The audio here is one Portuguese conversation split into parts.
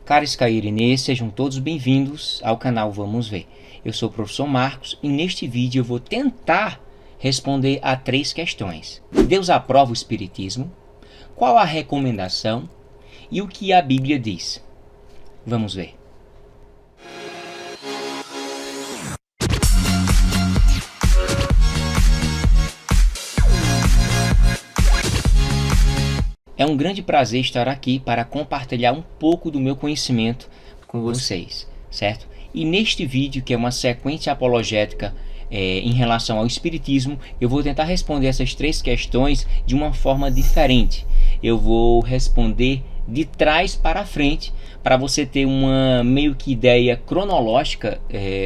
Caros Cairinês, sejam todos bem-vindos ao canal Vamos Ver. Eu sou o professor Marcos e neste vídeo eu vou tentar responder a 3 questões. Deus aprova o Espiritismo? Qual a recomendação? E o que a Bíblia diz? Vamos ver. É um grande prazer estar aqui para compartilhar um pouco do meu conhecimento com vocês, certo? E neste vídeo, que é uma sequência apologética em relação ao Espiritismo, eu vou tentar responder essas 3 questões de uma forma diferente. Eu vou responder de trás para frente, para você ter uma meio que ideia cronológica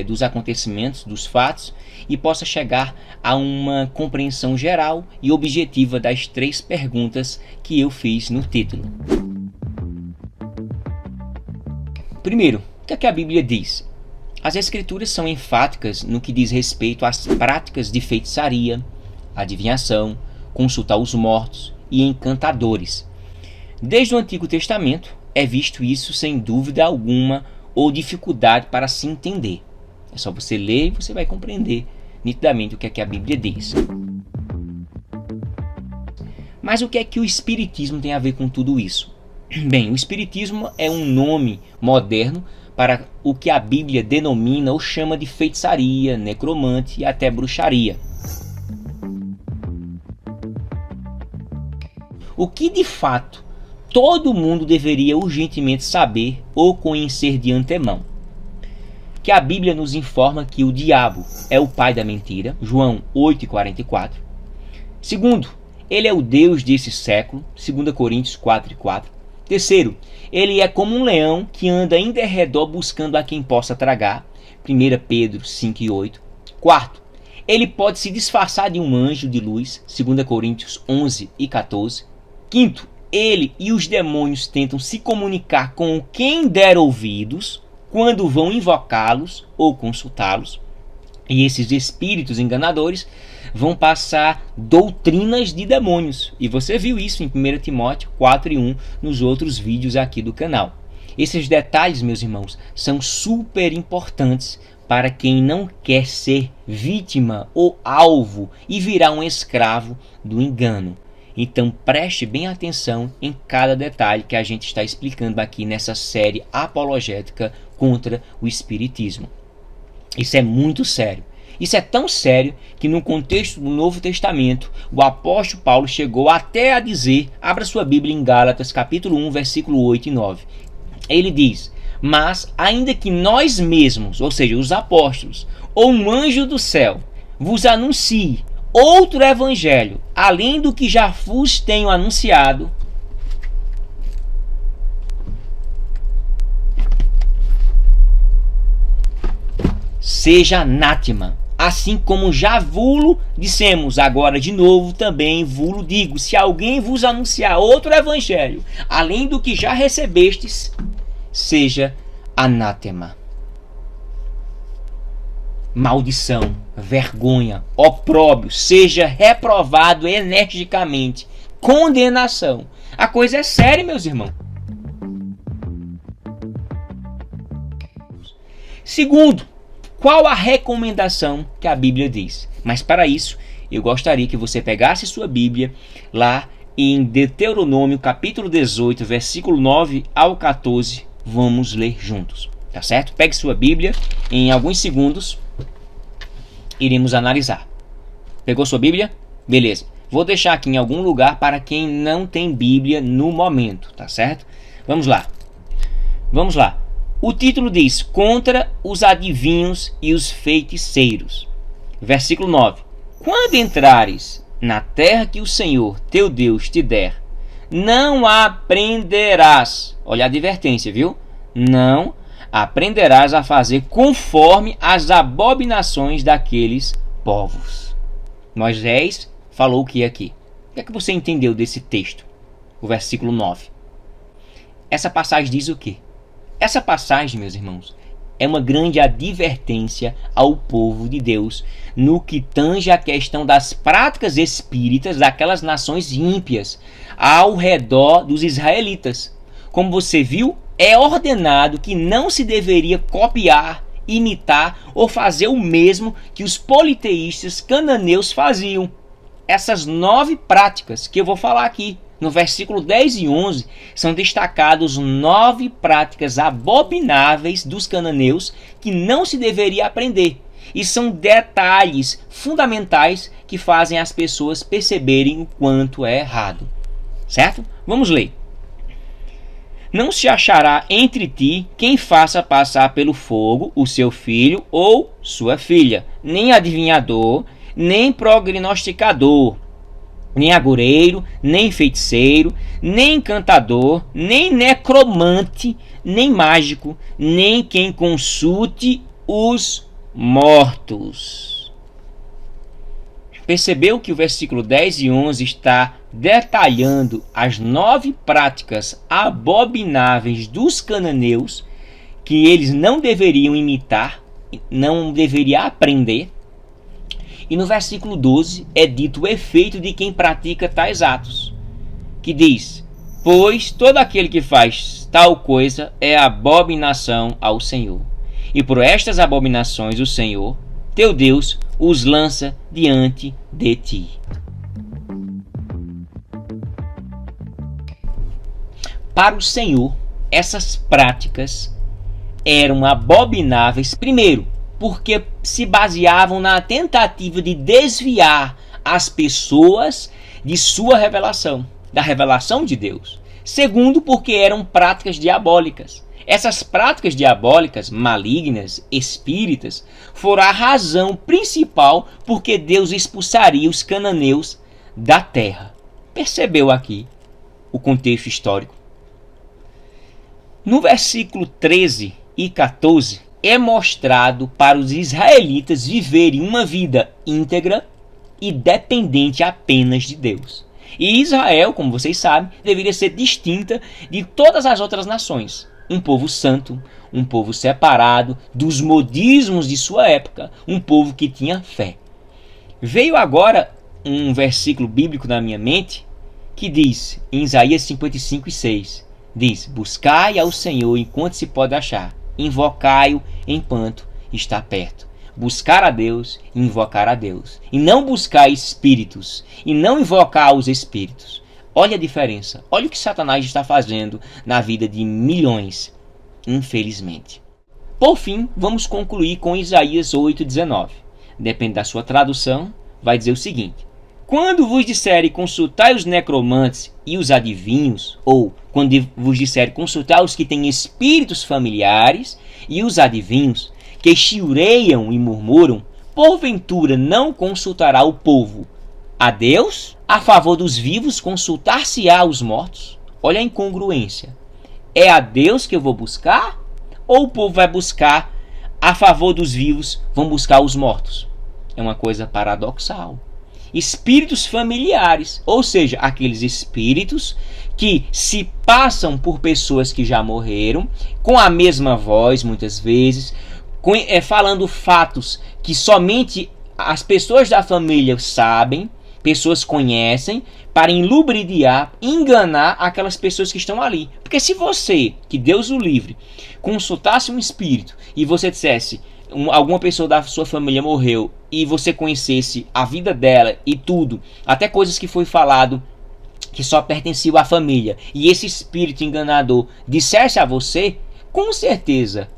dos acontecimentos, dos fatos, e possa chegar a uma compreensão geral e objetiva das 3 perguntas que eu fiz no título. Primeiro, o que é que a Bíblia diz? As Escrituras são enfáticas no que diz respeito às práticas de feitiçaria, adivinhação, consultar os mortos e encantadores. Desde o Antigo Testamento é visto isso sem dúvida alguma ou dificuldade para se entender. É só você ler e você vai compreender nitidamente o que é que a Bíblia diz. Mas o que é que o Espiritismo tem a ver com tudo isso? Bem, o Espiritismo é um nome moderno para o que a Bíblia denomina ou chama de feitiçaria, necromante e até bruxaria. O que de fato todo mundo deveria urgentemente saber ou conhecer de antemão? Que a Bíblia nos informa que o diabo é o pai da mentira, João 8,44. Segundo, ele é o Deus desse século, 2 Coríntios 4,4. Terceiro, ele é como um leão que anda em derredor buscando a quem possa tragar, 1 Pedro 5,8. Quarto, ele pode se disfarçar de um anjo de luz, 2 Coríntios 11,14. Quinto, ele e os demônios tentam se comunicar com quem der ouvidos quando vão invocá-los ou consultá-los. E esses espíritos enganadores vão passar doutrinas de demônios. E você viu isso em 1 Timóteo 4,1 nos outros vídeos aqui do canal. Esses detalhes, meus irmãos, são super importantes para quem não quer ser vítima ou alvo e virar um escravo do engano. Então preste bem atenção em cada detalhe que a gente está explicando aqui nessa série apologética contra o Espiritismo. Isso é muito sério. Isso é tão sério que no contexto do Novo Testamento, o apóstolo Paulo chegou até a dizer, abra sua Bíblia em Gálatas capítulo 1, versículo 8 e 9. Ele diz: mas ainda que nós mesmos, ou seja, os apóstolos, ou um anjo do céu, vos anuncie outro evangelho, além do que já vos tenho anunciado, seja anátema. Assim como já vulo dissemos, agora de novo também vulo digo, se alguém vos anunciar outro evangelho, além do que já recebestes, seja anátema. Maldição, vergonha, opróbrio, seja reprovado energicamente, condenação. A coisa é séria, meus irmãos. Segundo, qual a recomendação que a Bíblia diz? Mas para isso, eu gostaria que você pegasse sua Bíblia lá em Deuteronômio capítulo 18, versículo 9 ao 14. Vamos ler juntos, tá certo? Pegue sua Bíblia, em alguns segundos iremos analisar. Pegou sua Bíblia? Beleza. Vou deixar aqui em algum lugar para quem não tem Bíblia no momento, tá certo? Vamos lá. Vamos lá. O título diz: contra os adivinhos e os feiticeiros. Versículo 9. Quando entrares na terra que o Senhor teu Deus te der, não aprenderás. Olha a advertência, viu? Não aprenderás a fazer conforme as abominações daqueles povos. Moisés falou o que aqui? O que é que você entendeu desse texto? O versículo 9. Essa passagem diz o quê? Essa passagem, meus irmãos, é uma grande advertência ao povo de Deus no que tange a questão das práticas espíritas daquelas nações ímpias ao redor dos israelitas. Como você viu, é ordenado que não se deveria copiar, imitar ou fazer o mesmo que os politeístas cananeus faziam. Essas 9 práticas que eu vou falar aqui, no versículo 10 e 11, são destacados 9 práticas abomináveis dos cananeus que não se deveria aprender. E são detalhes fundamentais que fazem as pessoas perceberem o quanto é errado. Certo? Vamos ler. Não se achará entre ti quem faça passar pelo fogo o seu filho ou sua filha, nem adivinhador, nem prognosticador, nem agoureiro, nem feiticeiro, nem encantador, nem necromante, nem mágico, nem quem consulte os mortos. Percebeu que o versículo 10 e 11 está detalhando as 9 práticas abomináveis dos cananeus que eles não deveriam imitar, não deveriam aprender. E no versículo 12 é dito o efeito de quem pratica tais atos, que diz: pois todo aquele que faz tal coisa é abominação ao Senhor. E por estas abominações o Senhor, teu Deus, os lança diante de ti. Para o Senhor, essas práticas eram abomináveis, primeiro, porque se baseavam na tentativa de desviar as pessoas de sua revelação, da revelação de Deus. Segundo, porque eram práticas diabólicas. Essas práticas diabólicas, malignas, espíritas, foram a razão principal porque Deus expulsaria os cananeus da terra. Percebeu aqui o contexto histórico? No versículo 13 e 14, é mostrado para os israelitas viverem uma vida íntegra e dependente apenas de Deus. E Israel, como vocês sabem, deveria ser distinta de todas as outras nações. Um povo santo, um povo separado dos modismos de sua época, um povo que tinha fé. Veio agora um versículo bíblico na minha mente que diz, em Isaías 55 e 6, diz: buscai ao Senhor enquanto se pode achar, invocai-o enquanto está perto. Buscar a Deus e invocar a Deus. E não buscar espíritos, e não invocar os espíritos. Olha a diferença. Olha o que Satanás está fazendo na vida de milhões, infelizmente. Por fim, vamos concluir com Isaías 8,19. Depende da sua tradução, vai dizer o seguinte: quando vos disserem consultai os necromantes e os adivinhos, ou quando vos disserem consultai os que têm espíritos familiares e os adivinhos, que chiureiam e murmuram, porventura não consultará o povo a Deus? A favor dos vivos consultar-se-á os mortos? Olha a incongruência. É a Deus que eu vou buscar? Ou o povo vai buscar a favor dos vivos, vão buscar os mortos? É uma coisa paradoxal. Espíritos familiares, ou seja, aqueles espíritos que se passam por pessoas que já morreram, com a mesma voz muitas vezes, falando fatos que somente as pessoas da família sabem, pessoas conhecem, para enlubriar, enganar aquelas pessoas que estão ali. Porque se você, que Deus o livre, consultasse um espírito e você dissesse alguma pessoa da sua família morreu e você conhecesse a vida dela e tudo, até coisas que foi falado que só pertenciam à família, e esse espírito enganador dissesse a você, com certeza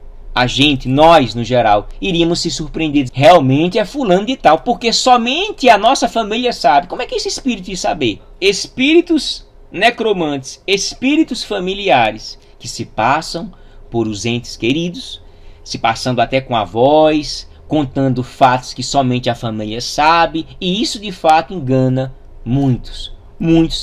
nós no geral, iríamos se surpreender. Realmente é fulano de tal, porque somente a nossa família sabe. Como é que esse espírito ia saber? Espíritos necromantes, espíritos familiares, que se passam por os entes queridos, se passando até com a voz, contando fatos que somente a família sabe, e isso de fato engana muitos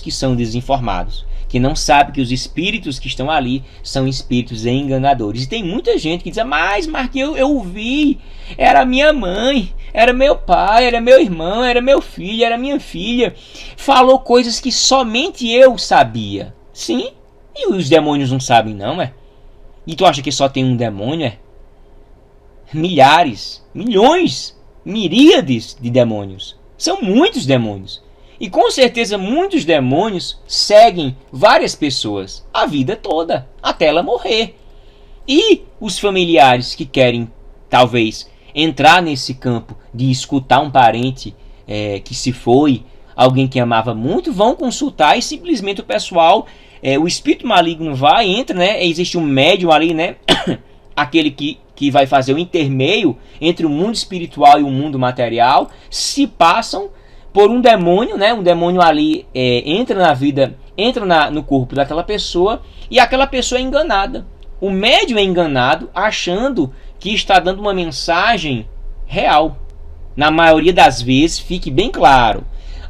que são desinformados, que não sabem que os espíritos que estão ali são espíritos enganadores. E tem muita gente que diz: mas Marquinhos, eu vi, era minha mãe, era meu pai, era meu irmão, era meu filho, era minha filha, falou coisas que somente eu sabia. Sim, e os demônios não sabem não, é? E tu acha que só tem um demônio, é? Milhares, milhões, miríades de demônios. São muitos demônios. E com certeza muitos demônios seguem várias pessoas a vida toda, até ela morrer. E os familiares que querem, talvez, entrar nesse campo de escutar um parente que se foi, alguém que amava muito, vão consultar e simplesmente o pessoal, o espírito maligno vai, entra, né? Existe um médium ali, né? Aquele que vai fazer o intermeio entre o mundo espiritual e o mundo material, se passam por um demônio, né? Um demônio ali entra na vida, entra no corpo daquela pessoa e aquela pessoa é enganada. O médium é enganado achando que está dando uma mensagem real. Na maioria das vezes, fique bem claro,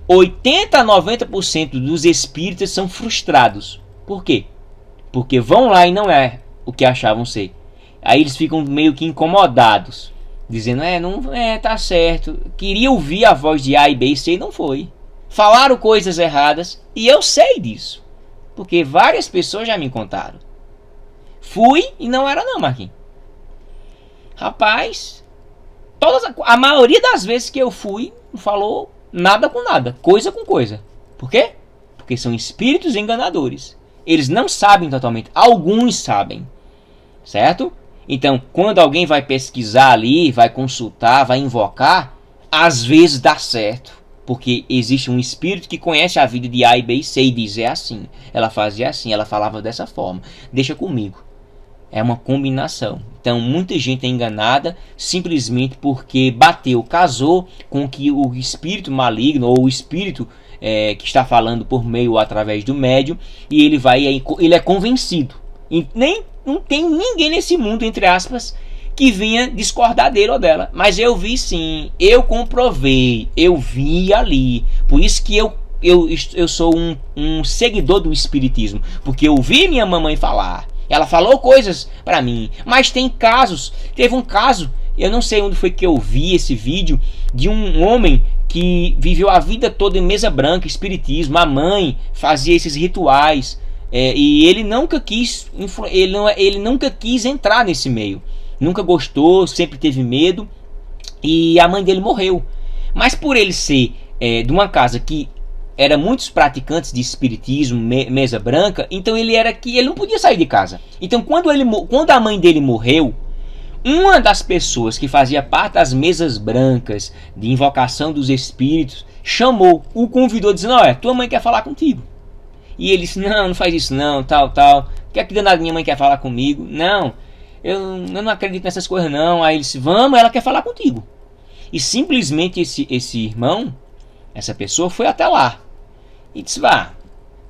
80 a 90% dos espíritas são frustrados. Por quê? Porque vão lá e não é o que achavam ser. Aí eles ficam meio que incomodados, dizendo, tá certo, queria ouvir a voz de A e B e C e não foi. Falaram coisas erradas e eu sei disso, porque várias pessoas já me contaram. Fui e não era não, Marquinhos. Rapaz, a maioria das vezes que eu fui, não falou nada com nada, coisa com coisa. Por quê? Porque são espíritos enganadores. Eles não sabem totalmente, alguns sabem, certo? Então, quando alguém vai pesquisar ali, vai consultar, vai invocar, às vezes dá certo. Porque existe um espírito que conhece a vida de A e B e C e diz, é assim. Ela fazia assim, ela falava dessa forma. Deixa comigo. É uma combinação. Então, muita gente é enganada simplesmente porque casou com que o espírito maligno ou o espírito que está falando por meio ou através do médium, e ele é convencido. E não tem ninguém nesse mundo, entre aspas, que vinha discordar dele ou dela. Mas eu vi sim, eu comprovei, eu vi ali. Por isso que eu sou um seguidor do espiritismo, porque eu vi minha mamãe falar. Ela falou coisas para mim, mas tem casos. Teve um caso, eu não sei onde foi que eu vi esse vídeo, de um homem que viveu a vida toda em mesa branca, espiritismo. A mãe fazia esses rituais, e ele nunca quis entrar nesse meio. Nunca gostou, sempre teve medo, e a mãe dele morreu. Mas por ele ser de uma casa que era muitos praticantes de espiritismo, mesa branca, então ele não podia sair de casa. Então quando a mãe dele morreu, uma das pessoas que fazia parte das mesas brancas de invocação dos espíritos o convidou, dizendo, tua mãe quer falar contigo. E ele disse, não faz isso não, tal, que danado minha mãe quer falar comigo? Não, eu não acredito nessas coisas não. Aí ele disse, vamos, ela quer falar contigo. E simplesmente esse irmão, essa pessoa foi até lá e disse, vá.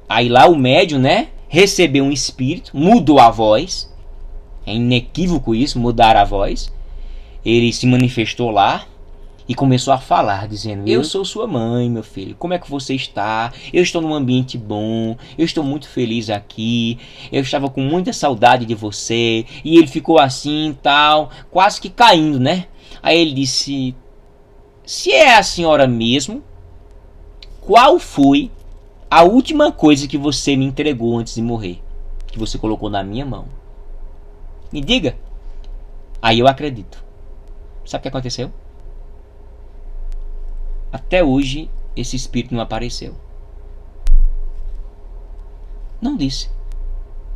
Aí lá o médium, né, recebeu um espírito, mudou a voz. É inequívoco isso, mudar a voz. Ele se manifestou lá e começou a falar, dizendo, eu sou sua mãe, meu filho, como é que você está? Eu estou num ambiente bom, eu estou muito feliz aqui, eu estava com muita saudade de você. E ele ficou assim, tal, quase que caindo, né? Aí ele disse, se é a senhora mesmo, qual foi a última coisa que você me entregou antes de morrer? Que você colocou na minha mão? Me diga. Aí eu acredito. Sabe o que aconteceu? Até hoje esse espírito não apareceu. Não disse.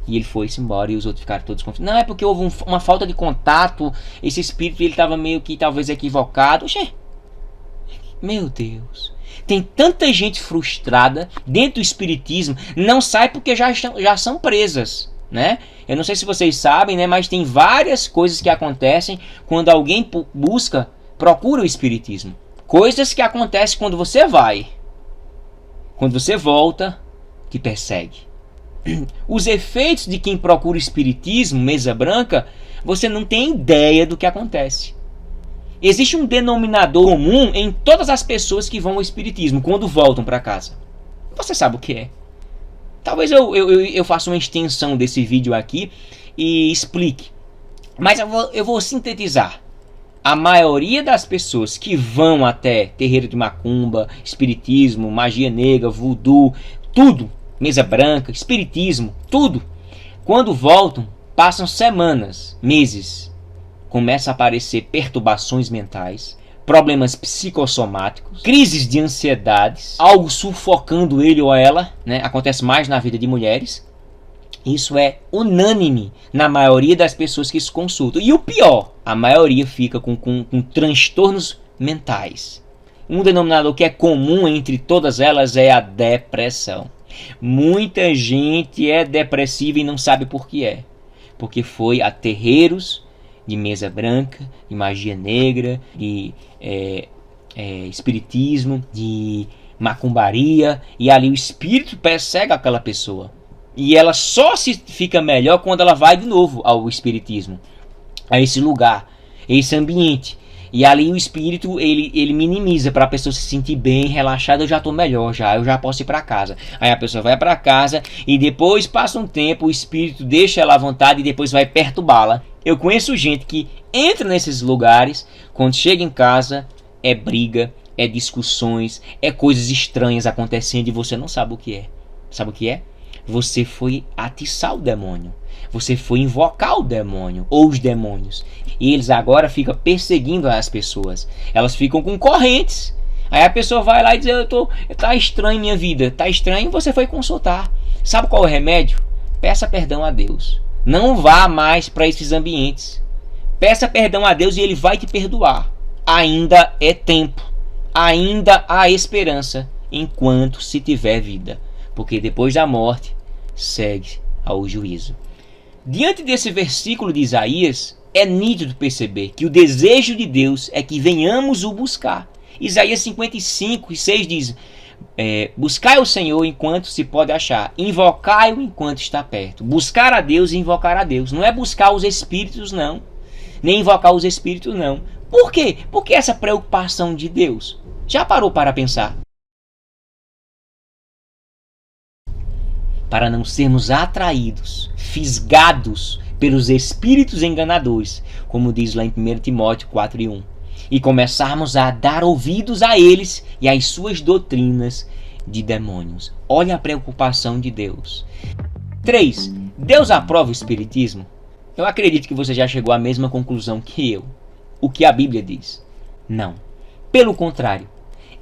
E ele foi-se embora e os outros ficaram todos confusos. Não, é porque houve uma falta de contato. Esse espírito ele estava meio que talvez equivocado. Oxê. Meu Deus. Tem tanta gente frustrada dentro do espiritismo. Não sai porque já são presas, né? Eu não sei se vocês sabem, né? Mas tem várias coisas que acontecem quando alguém procura o espiritismo. Coisas que acontecem quando você vai. Quando você volta, te persegue. Os efeitos de quem procura o espiritismo, mesa branca, você não tem ideia do que acontece. Existe um denominador comum em todas as pessoas que vão ao espiritismo quando voltam para casa. Você sabe o que é. Talvez eu faça uma extensão desse vídeo aqui e explique. Mas eu vou sintetizar. A maioria das pessoas que vão até terreiro de macumba, espiritismo, magia negra, voodoo, tudo, mesa branca, espiritismo, tudo, quando voltam, passam semanas, meses, começam a aparecer perturbações mentais, problemas psicossomáticos, crises de ansiedades, algo sufocando ele ou ela, né? Acontece mais na vida de mulheres. Isso é unânime na maioria das pessoas que se consultam. E o pior, a maioria fica com transtornos mentais. Um denominador que é comum entre todas elas é a depressão. Muita gente é depressiva e não sabe por que é. Porque foi a terreiros de mesa branca, de magia negra, de espiritismo, de macumbaria, e ali o espírito persegue aquela pessoa. E ela só se fica melhor quando ela vai de novo ao espiritismo, a esse lugar, a esse ambiente. E ali o espírito ele minimiza para a pessoa se sentir bem, relaxada. Eu já estou melhor, eu já posso ir para casa. Aí a pessoa vai para casa e depois passa um tempo, o espírito deixa ela à vontade e depois vai perturbá-la. Eu conheço gente que entra nesses lugares, quando chega em casa é briga, é discussões, é coisas estranhas acontecendo e você não sabe o que é. Sabe o que é? Você foi atiçar o demônio. Você foi invocar o demônio ou os demônios. E eles agora ficam perseguindo as pessoas. Elas ficam com correntes. Aí a pessoa vai lá e diz: tá estranho minha vida. Tá estranho, você foi consultar. Sabe qual é o remédio? Peça perdão a Deus. Não vá mais para esses ambientes. Peça perdão a Deus e Ele vai te perdoar. Ainda é tempo. Ainda há esperança enquanto se tiver vida. Porque depois da morte segue ao juízo. Diante desse versículo de Isaías, é nítido perceber que o desejo de Deus é que venhamos o buscar. Isaías 55:6 diz: buscai o Senhor enquanto se pode achar, invocai-o enquanto está perto. Buscar a Deus e invocar a Deus. Não é buscar os espíritos, não. Nem invocar os espíritos, não. Por quê? Porque essa preocupação de Deus. Já parou para pensar? Para não sermos atraídos, fisgados pelos espíritos enganadores, como diz lá em 1 Timóteo 4:1, e começarmos a dar ouvidos a eles e às suas doutrinas de demônios. Olha a preocupação de Deus. 3. Deus aprova o espiritismo? Eu acredito que você já chegou à mesma conclusão que eu. O que a Bíblia diz? Não. Pelo contrário,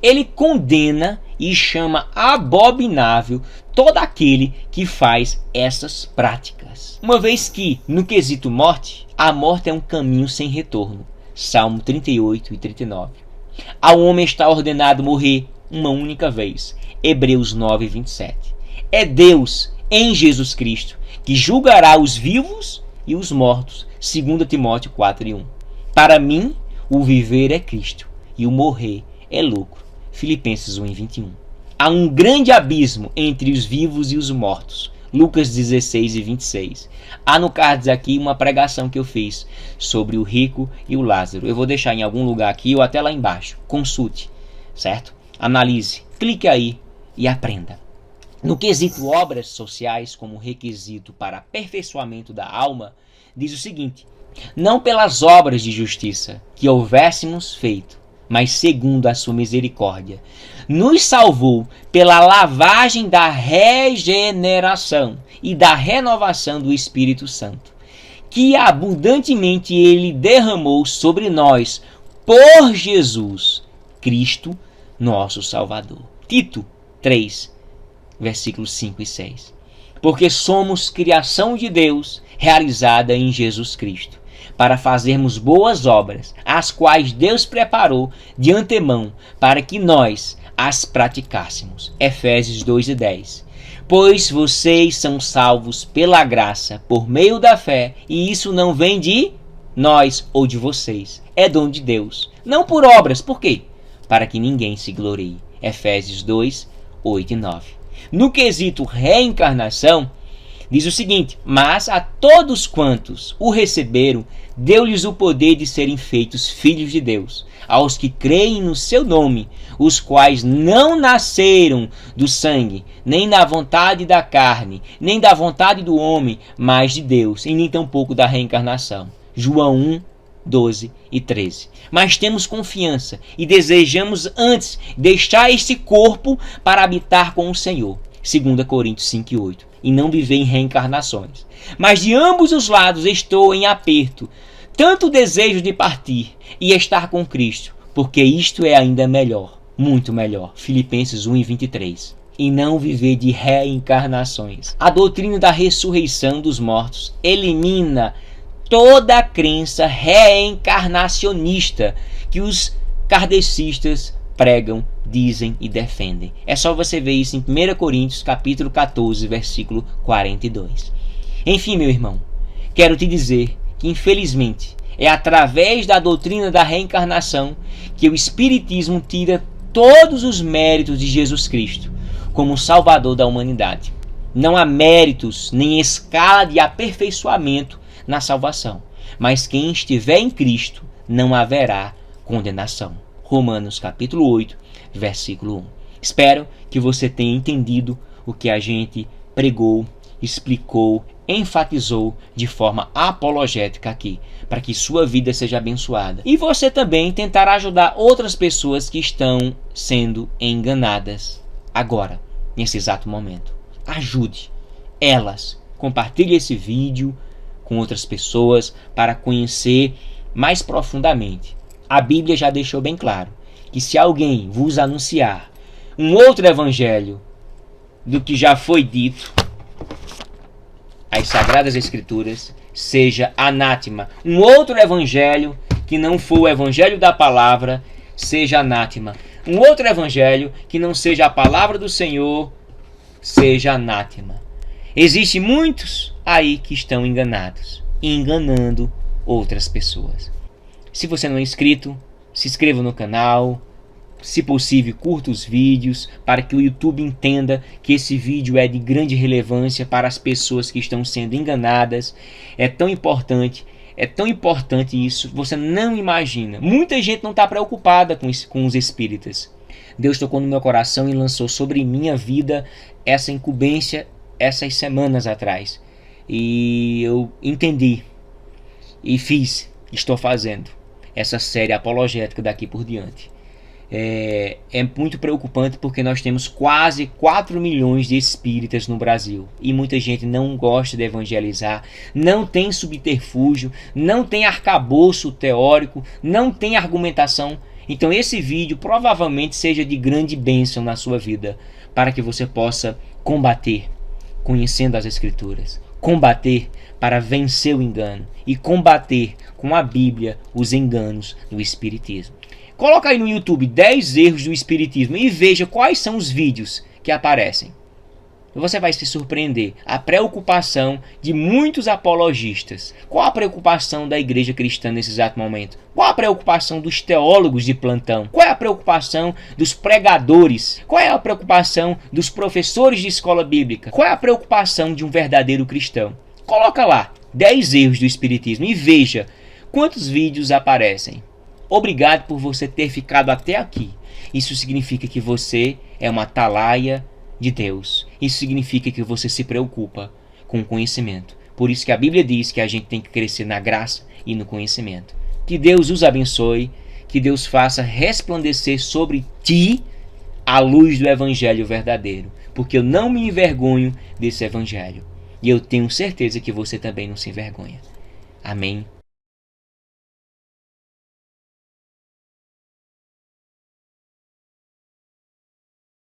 Ele condena e chama abominável todo aquele que faz essas práticas. Uma vez que, no quesito morte, a morte é um caminho sem retorno. Salmo 38:39. Ao homem está ordenado morrer uma única vez. Hebreus 9:27. É Deus, em Jesus Cristo, que julgará os vivos e os mortos. 2 Timóteo 4:1. Para mim, o viver é Cristo e o morrer é lucro. Filipenses 1:21. Há um grande abismo entre os vivos e os mortos. Lucas 16:26. Há no card aqui uma pregação que eu fiz sobre o rico e o Lázaro. Eu vou deixar em algum lugar aqui ou até lá embaixo. Consulte, certo? Analise, clique aí e aprenda. No quesito obras sociais como requisito para aperfeiçoamento da alma, diz o seguinte: não pelas obras de justiça que houvéssemos feito, mas segundo a sua misericórdia, nos salvou pela lavagem da regeneração e da renovação do Espírito Santo, que abundantemente Ele derramou sobre nós por Jesus Cristo, nosso Salvador. Tito 3, versículos 5 e 6. Porque somos criação de Deus, realizada em Jesus Cristo, para fazermos boas obras, as quais Deus preparou de antemão para que nós as praticássemos. Efésios 2:10. Pois vocês são salvos pela graça, por meio da fé, e isso não vem de nós ou de vocês, é dom de Deus, não por obras. Por quê? Para que ninguém se glorie. Efésios 2:8 e 9. No quesito reencarnação, diz o seguinte: mas a todos quantos o receberam, deu-lhes o poder de serem feitos filhos de Deus, aos que creem no seu nome, os quais não nasceram do sangue, nem da vontade da carne, nem da vontade do homem, mas de Deus, e nem tampouco da reencarnação. João 1:12 e 13. Mas temos confiança e desejamos antes deixar este corpo para habitar com o Senhor. 2 Coríntios 5:8. E não viver em reencarnações. Mas de ambos os lados estou em aperto, tanto o desejo de partir e estar com Cristo, porque isto é ainda melhor, muito melhor. Filipenses 1:23. E não viver de reencarnações. A doutrina da ressurreição dos mortos elimina toda a crença reencarnacionista que os kardecistas pregam, dizem e defendem. É só você ver isso em 1 Coríntios capítulo 14, versículo 42. Enfim, meu irmão, quero te dizer que infelizmente é através da doutrina da reencarnação que o Espiritismo tira todos os méritos de Jesus Cristo como Salvador da humanidade. Não há méritos nem escala de aperfeiçoamento na salvação, mas quem estiver em Cristo não haverá condenação. Romanos capítulo 8, versículo 1. Espero que você tenha entendido o que a gente pregou, explicou, enfatizou de forma apologética aqui, para que sua vida seja abençoada. E você também tentará ajudar outras pessoas que estão sendo enganadas agora, nesse exato momento. Ajude elas. Compartilhe esse vídeo com outras pessoas para conhecer mais profundamente. A Bíblia já deixou bem claro que se alguém vos anunciar um outro evangelho do que já foi dito, as Sagradas Escrituras, seja anátema. Um outro evangelho que não for o evangelho da palavra, seja anátema. Um outro evangelho que não seja a palavra do Senhor, seja anátema. Existem muitos aí que estão enganados, enganando outras pessoas. Se você não é inscrito, se inscreva no canal. Se possível, curta os vídeos para que o YouTube entenda que esse vídeo é de grande relevância para as pessoas que estão sendo enganadas. É tão importante isso, você não imagina. Muita gente não está preocupada com os espíritas. Deus tocou no meu coração e lançou sobre minha vida essa incumbência essas semanas atrás. E eu entendi e estou fazendo essa série apologética daqui por diante. É muito preocupante porque nós temos quase 4 milhões de espíritas no Brasil e muita gente não gosta de evangelizar, não tem subterfúgio, não tem arcabouço teórico, não tem argumentação. Então esse vídeo provavelmente seja de grande bênção na sua vida, para que você possa combater conhecendo as Escrituras, combater para vencer o engano e combater com a Bíblia os enganos do Espiritismo. Coloca aí no YouTube 10 erros do Espiritismo e veja quais são os vídeos que aparecem. Você vai se surpreender. A preocupação de muitos apologistas. Qual a preocupação da igreja cristã nesse exato momento? Qual a preocupação dos teólogos de plantão? Qual é a preocupação dos pregadores? Qual é a preocupação dos professores de escola bíblica? Qual é a preocupação de um verdadeiro cristão? Coloca lá 10 erros do Espiritismo e veja quantos vídeos aparecem. Obrigado por você ter ficado até aqui. Isso significa que você é uma atalaia de Deus. Isso significa que você se preocupa com o conhecimento. Por isso que a Bíblia diz que a gente tem que crescer na graça e no conhecimento. Que Deus os abençoe, que Deus faça resplandecer sobre ti a luz do Evangelho verdadeiro. Porque eu não me envergonho desse Evangelho. E eu tenho certeza que você também não se envergonha. Amém.